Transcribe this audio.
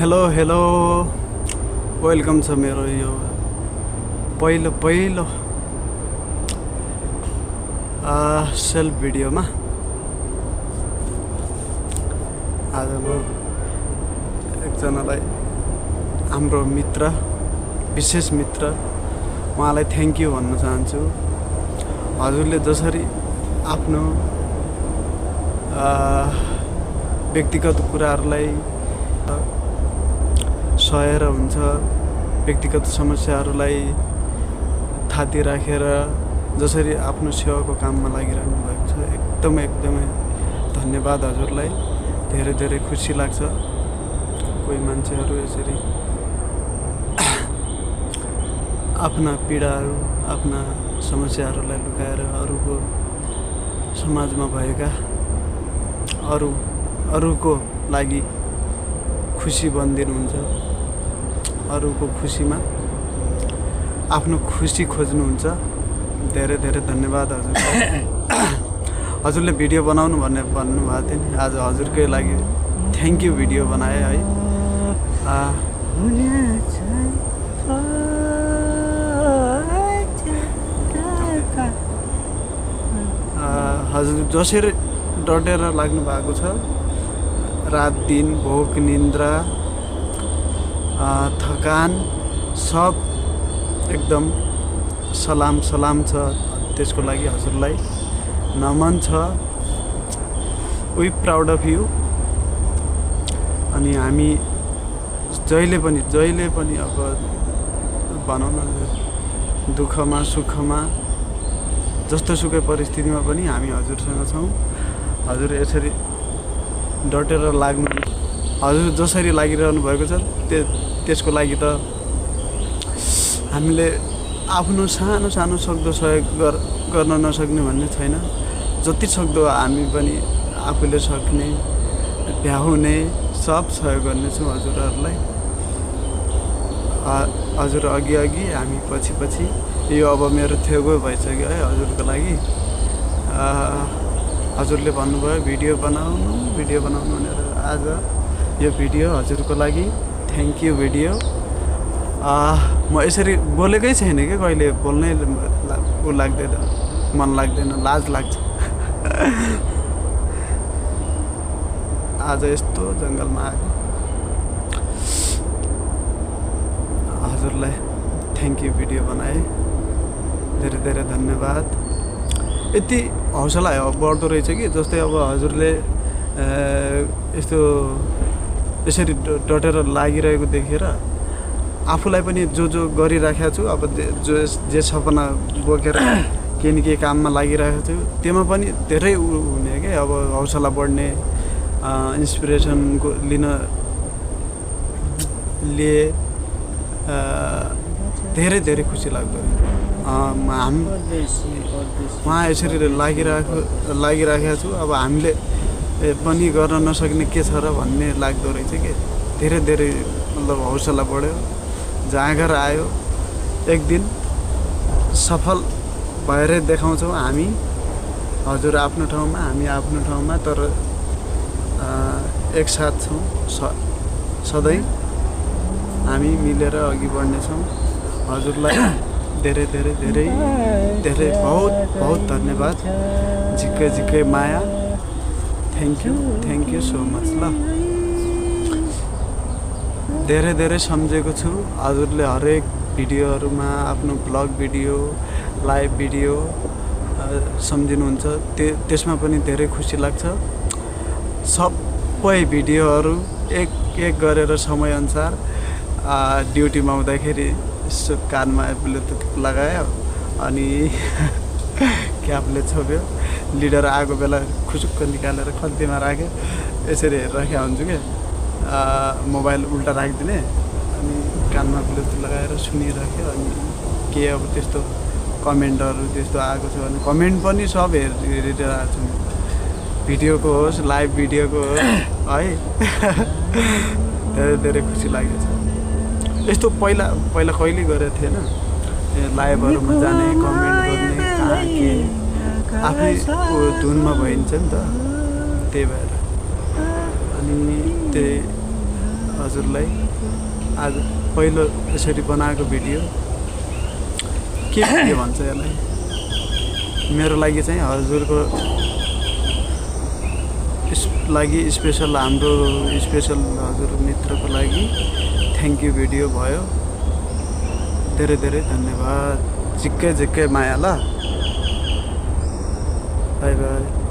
Hello hello welcome छ मेरो यो पहिलो सेल्फ भिडियोमा। आज म एकजनालाई हाम्रो मित्र विशेष मित्र उहाँलाई थ्याङ्क यू भन्न चाहन्छु। हजुरले जसरी आफ्नो व्यक्तिगत कुराहरूलाई सहेर हुन्छ, व्यक्तिगत समस्याहरूलाई थाती राखेर जसरी आफ्नो सेवाको काममा लागिरहनु भएको छ, एकदमै धन्यवाद हजुरलाई। धेरै धेरै खुसी लाग्छ कोही मान्छेहरू यसरी आफ्ना पीडाहरू आफ्ना समस्याहरूलाई लुकाएर अरूको समाजमा भएका अरूको लागि खुसी बनिदिनुहुन्छ, अरूको खुसीमा आफ्नो खुसी खोज्नुहुन्छ। धेरै धेरै धन्यवाद हजुरलाई। हजुरले भिडियो बनाउनु भन्नुभएको थियो नि, आज हजुरकै लागि थ्याङ्क यू भिडियो बनाएँ है। हजुर जसरी डटेर लाग्नु भएको छ, रात दिन भोक निन्द्रा थकान सब एकदम सलाम छ। त्यसको लागि हजुरलाई नमन छ। We proud of you. अनि हामी जहिले पनि अब भनौँ न, दुःखमा सुखमा जस्तो सुकै परिस्थितिमा पनि हामी हजुरसँग छौँ। हजुर यसरी डटेर लाग्नु, हजुर जसरी लागिरहनु भएको छ त्यसको लागि त हामीले आफ्नो सानो सक्दो सहयोग गर्न नसक्ने भन्ने छैन। जति सक्दो हामी पनि आफूले सक्ने भ्याउने सब सहयोग गर्नेछौँ हजुरहरूलाई। हजुर अघि हामी पछि यो अब मेरो थेगो भइसक्यो है हजुरको लागि। हजुरले भन्नुभयो भिडियो बनाउनु भनेर, आज यो भिडियो हजुरको लागि थ्याङ्क यू भिडियो। म यसरी बोलेकै छैन कि कहिले बोल्नै लाग्दैन, मन लाग्दैन, लाज लाग्छ। आज यस्तो जङ्गलमा आएको हजुरलाई थ्याङ्क यू भिडियो बनाएँ। धेरै धेरै धन्यवाद। यति हौसला बढ्दो रहेछ कि जस्तै अब हजुरले यसरी डटेर लागिरहेको देखेर आफूलाई पनि जो गरिराखेको छु, अब जे सपना बोकेर केही न केही काममा लागिरहेको छु, त्योमा पनि धेरै हुने क्या, अब हौसला बढ्ने इन्सपिरेसनको लिए धेरै खुसी लाग्दो। उहाँ यसरी लागिराखेको छु, अब हामीले पनि गर्न नसक्ने के छ र भन्ने लाग्दो रहेछ कि। धेरै मतलब हौसला बढ्यो, जाँगर आयो। एक दिन सफल भएरै देखाउँछौँ हामी, हजुर आफ्नो ठाउँमा हामी आफ्नो ठाउँमा, तर एकसाथ छौँ सधैँ हामी मिलेर अघि बढ्नेछौँ। हजुरलाई धेरै बहुत धन्यवाद। झिक्कै माया। Thank you so much. ल धेरै सम्झेको छु हजुरले हरेक भिडियोहरूमा आफ्नो ब्लग भिडियो लाइभ भिडियो सम्झिनुहुन्छ, त्यसमा पनि धेरै खुसी लाग्छ। सबै भिडियोहरू एक गरेर समयअनुसार ड्युटीमा हुँदाखेरि यसो कानमा ब्लुटुथ लगायो अनि क्यापले छोप्यो, लिडर आएको बेला खुसुक्क निकालेर खन्तीमा राख्यो, यसरी हेरिराखेको हुन्छु क्या। मोबाइल उल्टा राखिदिने अनि कानमा ब्लुटुथ लगाएर सुनिराख्यो। अनि के अब त्यस्तो कमेन्टहरू त्यस्तो आएको छ भने कमेन्ट पनि सब हेरिरहेको छु, भिडियोको होस् लाइभ भिडियोको होस् है। धेरै खुसी लागेको छ। यस्तो पहिला कहिले गरेको थिएन, लाइभहरूमा जाने कमेन्ट गर्ने कहाँ के आफै धुनमा भइन्छ नि त, त्यही भएर। अनि त्यही हजुरलाई आज पहिलो यसरी बनाएको भिडियो के भिडियो भन्छ यसलाई मेरो लागि चाहिँ हजुरको लागि स्पेशल हाम्रो स्पेशल हजुर मित्रको लागि थ्याङ्क यू भिडियो भयो धेरै धेरै धन्यवाद झिक्कै झिक्कै माया ल बाई बाई